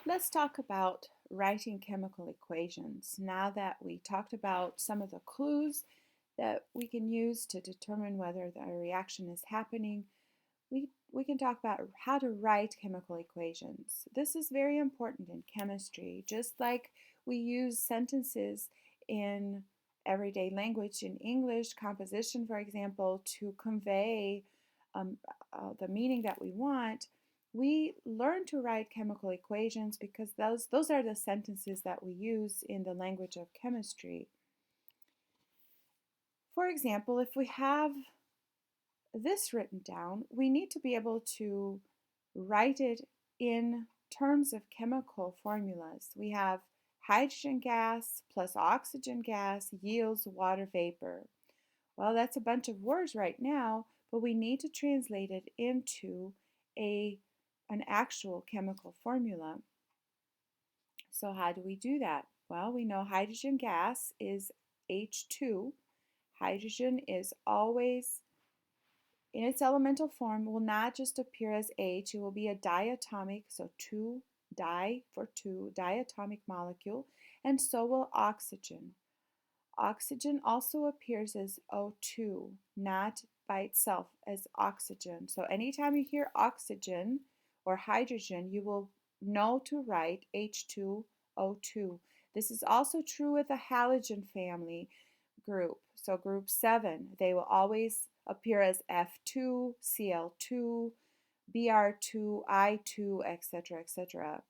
Let's talk about writing chemical equations. Now that we talked about some of the clues that we can use to determine whether the reaction is happening, we can talk about how to write chemical equations. This is very important in chemistry, just like we use sentences in everyday language in English, composition, for example, to convey um, the meaning that we want. We learn to write chemical equations because those are the sentences that we use in the language of chemistry. For example, if we have this written down, we need to be able to write it in terms of chemical formulas. We have hydrogen gas plus oxygen gas yields water vapor. Well, that's a bunch of words right now, but we need to translate it into an actual chemical formula. So how do we do that? Well, we know hydrogen gas is H2. Hydrogen is always in its elemental form will not just appear as H, it will be a diatomic, so two di for two, diatomic molecule, and so will oxygen. Oxygen also appears as O2, not by itself as oxygen. So anytime you hear oxygen or hydrogen, you will know to write H2O2. This is also true with the halogen family group. So group 7, they will always appear as F2, Cl2, Br2, I2, etc., etc.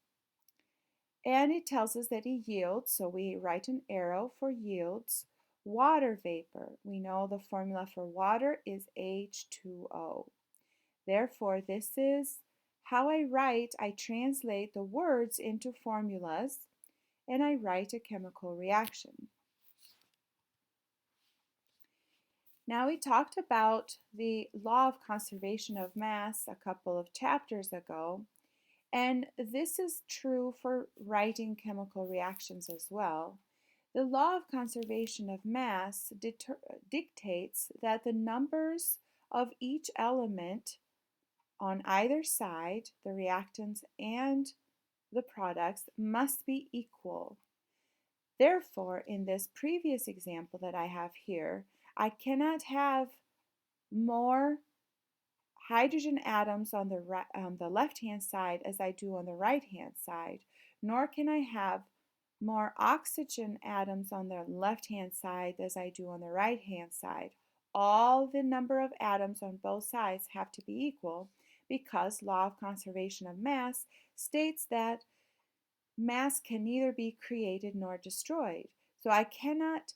And it tells us that it yields, so we write an arrow for yields, water vapor. We know the formula for water is H2O. Therefore, this is how I translate the words into formulas, and I write a chemical reaction. Now we talked about the law of conservation of mass a couple of chapters ago, and this is true for writing chemical reactions as well. The law of conservation of mass dictates that the numbers of each element on either side, the reactants and the products, must be equal. Therefore, in this previous example that I have here, I cannot have more hydrogen atoms on the left-hand side as I do on the right-hand side, nor can I have more oxygen atoms on the left-hand side as I do on the right-hand side. All the number of atoms on both sides have to be equal because law of conservation of mass states that mass can neither be created nor destroyed. So I cannot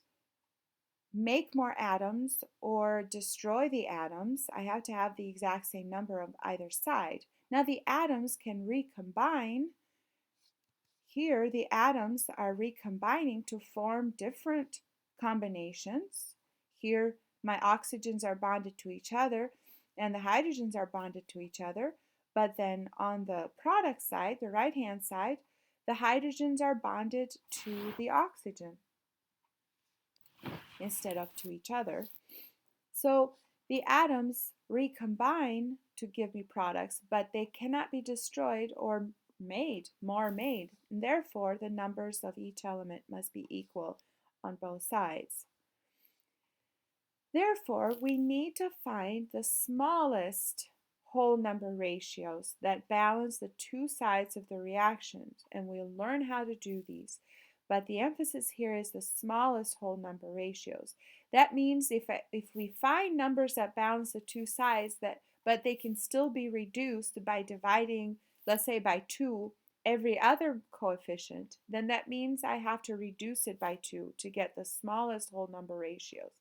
make more atoms or destroy the atoms. I have to have the exact same number on either side. Now the atoms can recombine. Here the atoms are recombining to form different combinations. Here my oxygens are bonded to each other and the hydrogens are bonded to each other. But then on the product side, the right-hand side, the hydrogens are bonded to the oxygen instead of to each other. So the atoms recombine to give me products, but they cannot be destroyed or made. And therefore, the numbers of each element must be equal on both sides. Therefore, we need to find the smallest whole number ratios that balance the two sides of the reactions, and we'll learn how to do these. But the emphasis here is the smallest whole number ratios. That means if we find numbers that balance the two sides, but they can still be reduced by dividing, let's say by 2, every other coefficient, then that means I have to reduce it by 2 to get the smallest whole number ratios.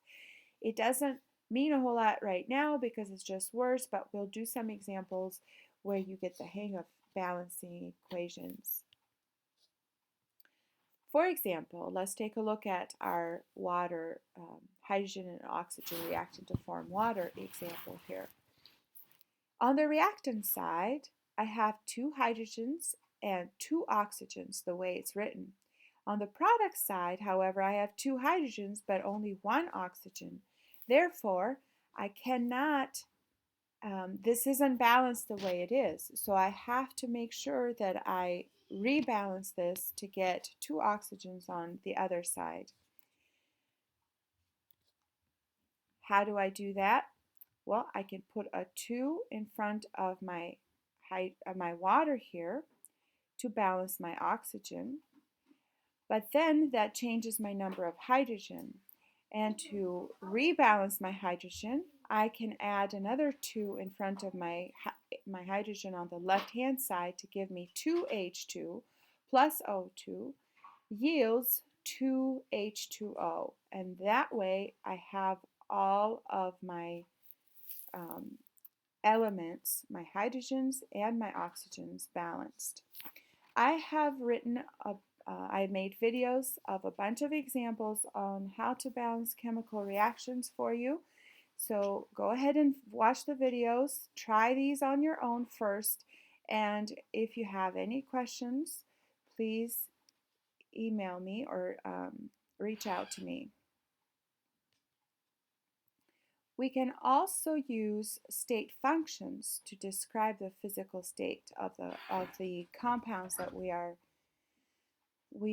It doesn't mean a whole lot right now because it's just words, but we'll do some examples where you get the hang of balancing equations. For example, let's take a look at our water, hydrogen and oxygen reacting to form water example here. On the reactant side, I have 2 hydrogens and 2 oxygens the way it's written. On the product side, however, I have 2 hydrogens but only 1 oxygen. Therefore, I cannot, this isn't balanced the way it is. So I have to make sure that I rebalance this to get 2 oxygens on the other side. How do I do that? Well, I can put a 2 in front of my water here to balance my oxygen, but then that changes my number of hydrogen. And to rebalance my hydrogen, I can add another 2 in front of my hydrogen on the left-hand side to give me 2H2 plus O2 yields 2H2O. And that way I have all of my elements, my hydrogens and my oxygens, balanced. I have I made videos of a bunch of examples on how to balance chemical reactions for you. So go ahead and watch the videos. Try these on your own first. And if you have any questions, please email me or reach out to me. We can also use state functions to describe the physical state of the compounds that we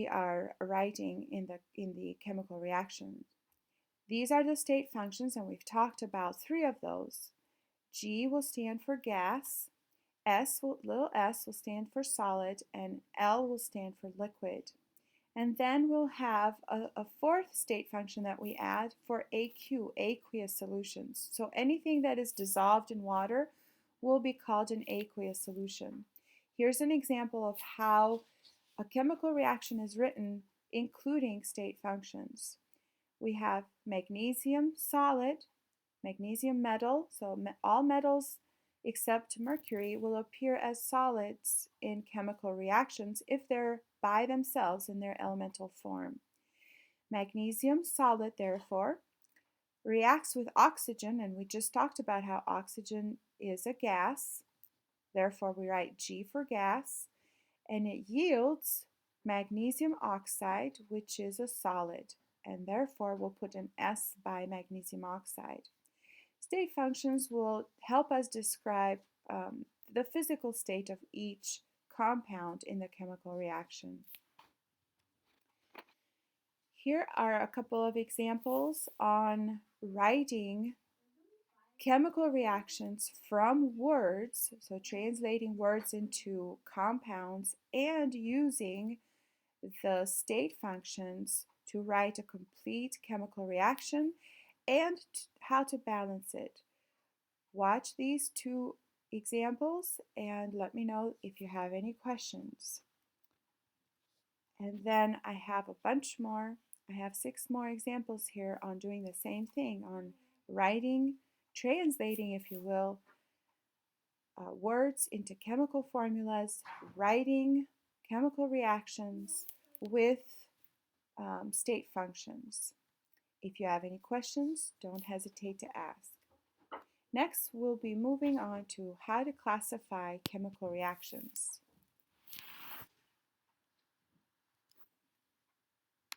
are writing in the chemical reaction. These are the state functions, and we've talked about 3 of those. G will stand for gas, little s will stand for solid, and L will stand for liquid. And then we'll have a 4th state function that we add for AQ, aqueous solutions. So anything that is dissolved in water will be called an aqueous solution. Here's an example of how a chemical reaction is written, including state functions. We have magnesium solid, magnesium metal, so all metals except mercury will appear as solids in chemical reactions if they're by themselves in their elemental form. Magnesium solid, therefore, reacts with oxygen, and we just talked about how oxygen is a gas. Therefore, we write G for gas, and it yields magnesium oxide, which is a solid, and therefore we'll put an S by magnesium oxide. State functions will help us describe the physical state of each compound in the chemical reaction. Here are a couple of examples on writing chemical reactions from words, so translating words into compounds and using the state functions to write a complete chemical reaction and how to balance it. Watch these 2 examples and let me know if you have any questions. And then I have a bunch more. I have 6 more examples here on doing the same thing, on writing, translating, if you will, words into chemical formulas, writing chemical reactions with state functions. If you have any questions, don't hesitate to ask. Next, we'll be moving on to how to classify chemical reactions.